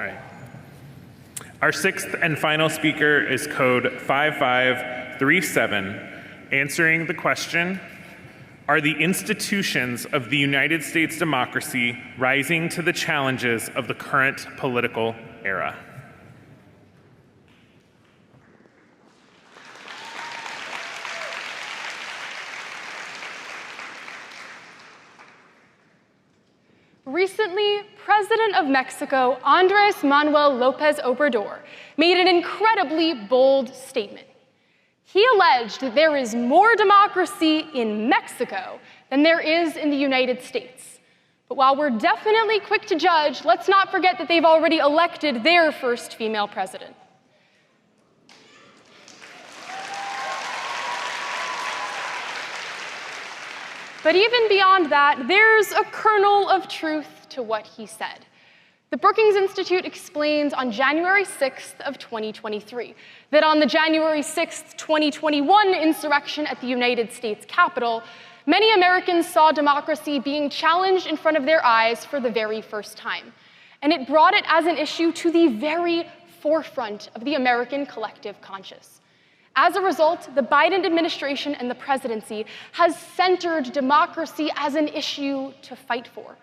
All right. Our sixth and final speaker is code 5537, answering the question, are the institutions of the United States democracy rising to the challenges of the current political era? Recently, President of Mexico, Andrés Manuel López Obrador, made an incredibly bold statement. He alleged that there is more democracy in Mexico than there is in the United States. But while we're definitely quick to judge, let's not forget that they've already elected their first female president. But even beyond that, there's a kernel of truth to what he said. The Brookings Institute explains on January 6th of 2023 that on the January 6th, 2021 insurrection at the United States Capitol, many Americans saw democracy being challenged in front of their eyes for the very first time. And it brought it as an issue to the very forefront of the American collective conscious. As a result, the Biden administration and the presidency has centered democracy as an issue to fight for.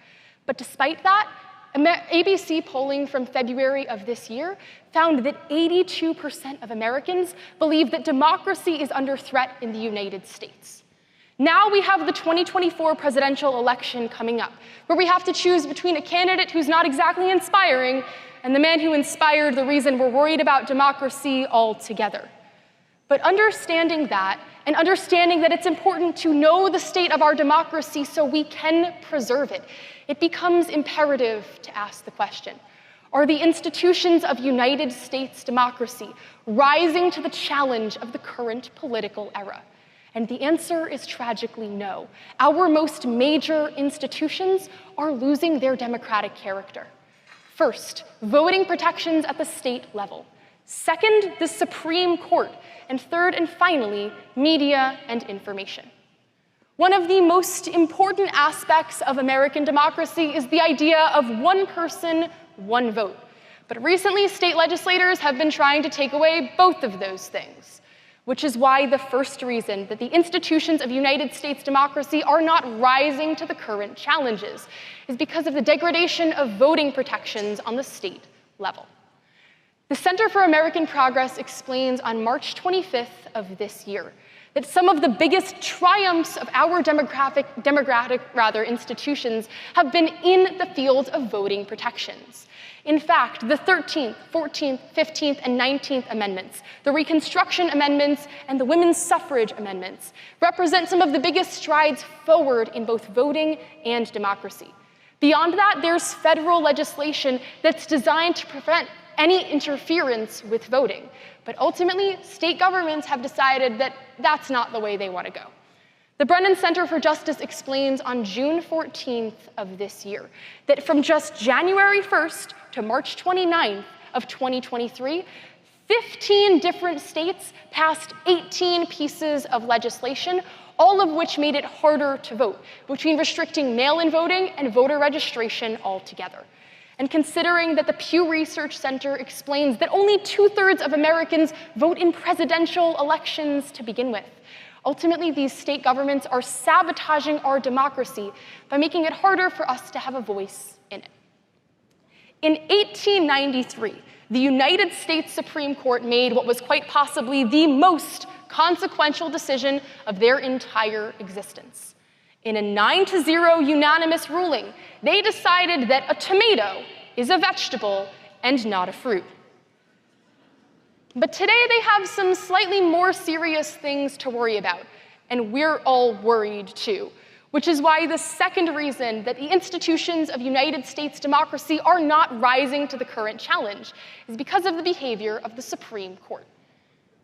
But despite that, ABC polling from February of this year found that 82% of Americans believe that democracy is under threat in the United States. Now we have the 2024 presidential election coming up, where we have to choose between a candidate who's not exactly inspiring and the man who inspired the reason we're worried about democracy altogether. But understanding that, and understanding that it's important to know the state of our democracy so we can preserve it, it becomes imperative to ask the question, are the institutions of United States democracy rising to the challenge of the current political era? And the answer is tragically no. Our most major institutions are losing their democratic character. First, voting protections at the state level. Second, the Supreme Court. And third and finally, media and information. One of the most important aspects of American democracy is the idea of one person, one vote. But recently, state legislators have been trying to take away both of those things, which is why the first reason that the institutions of United States democracy are not rising to the current challenges is because of the degradation of voting protections on the state level. The Center for American Progress explains on March 25th of this year that some of the biggest triumphs of our democratic institutions have been in the field of voting protections. In fact, the 13th, 14th, 15th, and 19th Amendments, the Reconstruction Amendments, and the Women's Suffrage Amendments represent some of the biggest strides forward in both voting and democracy. Beyond that, there's federal legislation that's designed to prevent any interference with voting. But ultimately, state governments have decided that that's not the way they want to go. The Brennan Center for Justice explains on June 14th of this year that from just January 1st to March 29th of 2023, 15 different states passed 18 pieces of legislation, all of which made it harder to vote, between restricting mail-in voting and voter registration altogether. And considering that the Pew Research Center explains that only 2/3 of Americans vote in presidential elections to begin with, ultimately these state governments are sabotaging our democracy by making it harder for us to have a voice in it. In 1893, the United States Supreme Court made what was quite possibly the most consequential decision of their entire existence. In a 9-0 unanimous ruling, they decided that a tomato is a vegetable and not a fruit. But today they have some slightly more serious things to worry about, and we're all worried too, which is why the second reason that the institutions of United States democracy are not rising to the current challenge is because of the behavior of the Supreme Court.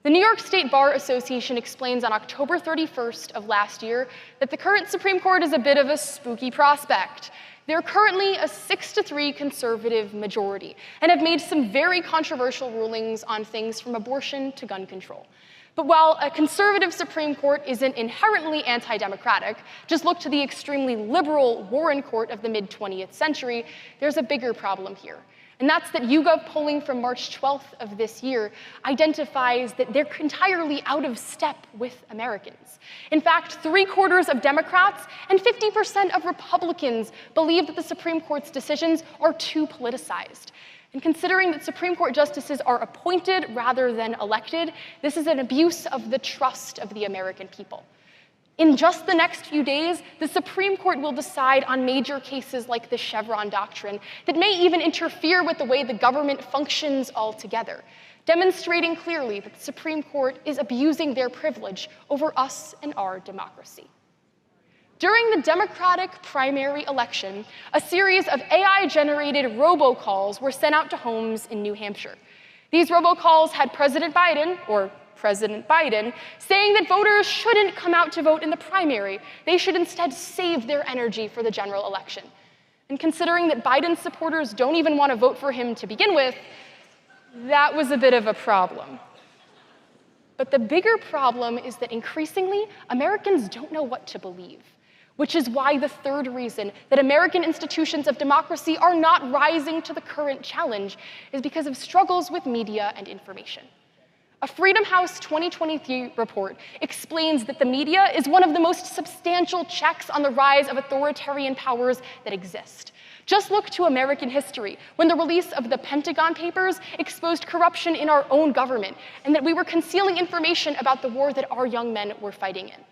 The New York State Bar Association explains on October 31st of last year that the current Supreme Court is a bit of a spooky prospect. They're currently a 6-3 conservative majority and have made some very controversial rulings on things from abortion to gun control. But while a conservative Supreme Court isn't inherently anti-democratic, just look to the extremely liberal Warren Court of the mid-20th century, there's a bigger problem here. And that's that YouGov polling from March 12th of this year identifies that they're entirely out of step with Americans. In fact, 3/4 of Democrats and 50% of Republicans believe that the Supreme Court's decisions are too politicized. And considering that Supreme Court justices are appointed rather than elected, this is an abuse of the trust of the American people. In just the next few days, the Supreme Court will decide on major cases like the Chevron doctrine that may even interfere with the way the government functions altogether, demonstrating clearly that the Supreme Court is abusing their privilege over us and our democracy. During the Democratic primary election, a series of AI-generated robocalls were sent out to homes in New Hampshire. These robocalls had President Biden saying that voters shouldn't come out to vote in the primary. They should instead save their energy for the general election. And considering that Biden's supporters don't even want to vote for him to begin with, that was a bit of a problem. But the bigger problem is that increasingly, Americans don't know what to believe, which is why the third reason that American institutions of democracy are not rising to the current challenge is because of struggles with media and information. A Freedom House 2023 report explains that the media is one of the most substantial checks on the rise of authoritarian powers that exist. Just look to American history, when the release of the Pentagon Papers exposed corruption in our own government, and that we were concealing information about the war that our young men were fighting in.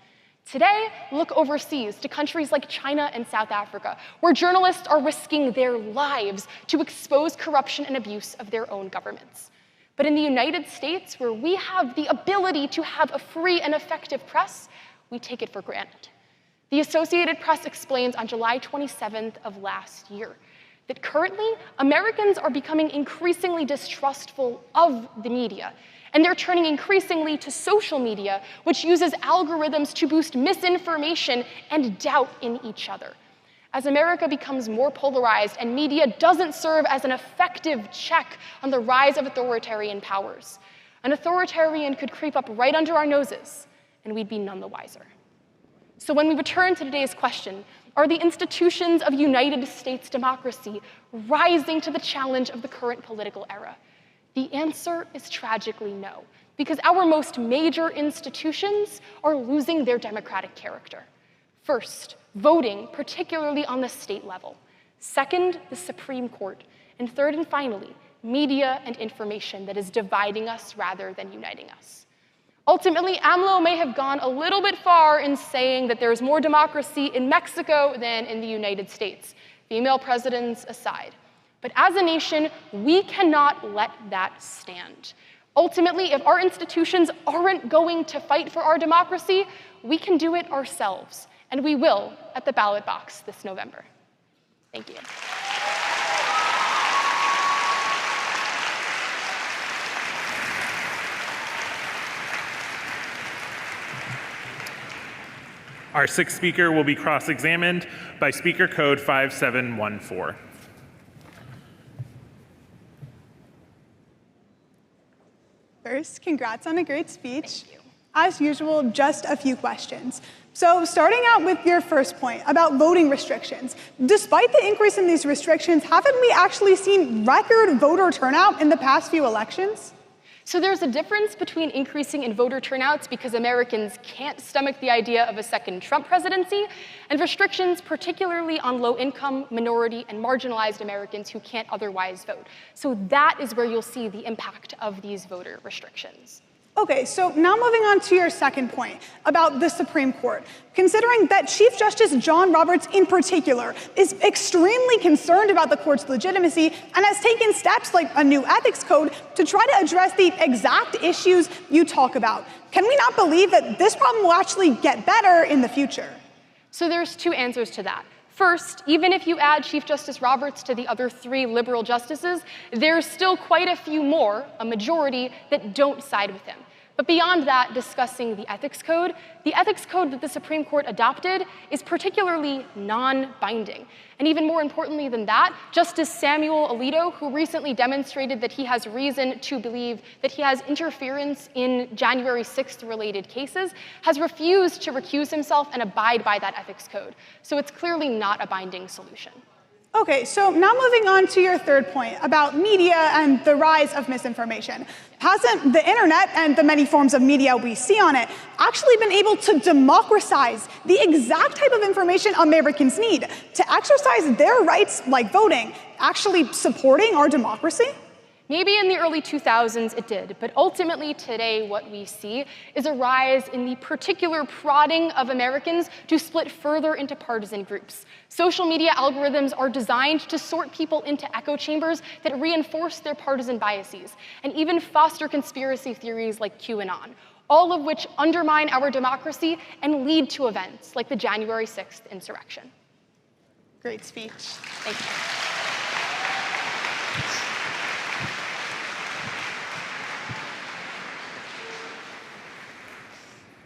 Today, look overseas to countries like China and South Africa, where journalists are risking their lives to expose corruption and abuse of their own governments. But in the United States, where we have the ability to have a free and effective press, we take it for granted. The Associated Press explains on July 27th of last year that currently, Americans are becoming increasingly distrustful of the media, and they're turning increasingly to social media, which uses algorithms to boost misinformation and doubt in each other. As America becomes more polarized and media doesn't serve as an effective check on the rise of authoritarian powers, an authoritarian could creep up right under our noses, and we'd be none the wiser. So when we return to today's question, are the institutions of United States democracy rising to the challenge of the current political era? The answer is tragically no, because our most major institutions are losing their democratic character. First, voting, particularly on the state level. Second, the Supreme Court. And third and finally, media and information that is dividing us rather than uniting us. Ultimately, AMLO may have gone a little bit far in saying that there is more democracy in Mexico than in the United States, female presidents aside. But as a nation, we cannot let that stand. Ultimately, if our institutions aren't going to fight for our democracy, we can do it ourselves, and we will at the ballot box this November. Thank you. Our sixth speaker will be cross-examined by Speaker Code 5714. First, congrats on a great speech. Thank you. As usual, just a few questions. So starting out with your first point about voting restrictions, despite the increase in these restrictions, haven't we actually seen record voter turnout in the past few elections? So there's a difference between increasing in voter turnouts because Americans can't stomach the idea of a second Trump presidency, and restrictions particularly on low-income, minority, and marginalized Americans who can't otherwise vote. So that is where you'll see the impact of these voter restrictions. Okay, so now moving on to your second point about the Supreme Court. Considering that Chief Justice John Roberts in particular is extremely concerned about the court's legitimacy and has taken steps like a new ethics code to try to address the exact issues you talk about, can we not believe that this problem will actually get better in the future? So there's two answers to that. First, even if you add Chief Justice Roberts to the other three liberal justices, there's still quite a few more, a majority, that don't side with him. But beyond that, discussing the ethics code that the Supreme Court adopted is particularly non-binding. And even more importantly than that, Justice Samuel Alito, who recently demonstrated that he has reason to believe that he has interference in January 6th related cases, has refused to recuse himself and abide by that ethics code. So it's clearly not a binding solution. Okay, so now moving on to your third point about media and the rise of misinformation. Hasn't the internet and the many forms of media we see on it actually been able to democratize the exact type of information Americans need to exercise their rights, like voting, actually supporting our democracy? Maybe in the early 2000s it did, but ultimately today what we see is a rise in the particular prodding of Americans to split further into partisan groups. Social media algorithms are designed to sort people into echo chambers that reinforce their partisan biases, and even foster conspiracy theories like QAnon, all of which undermine our democracy and lead to events like the January 6th insurrection. Great speech. Thank you.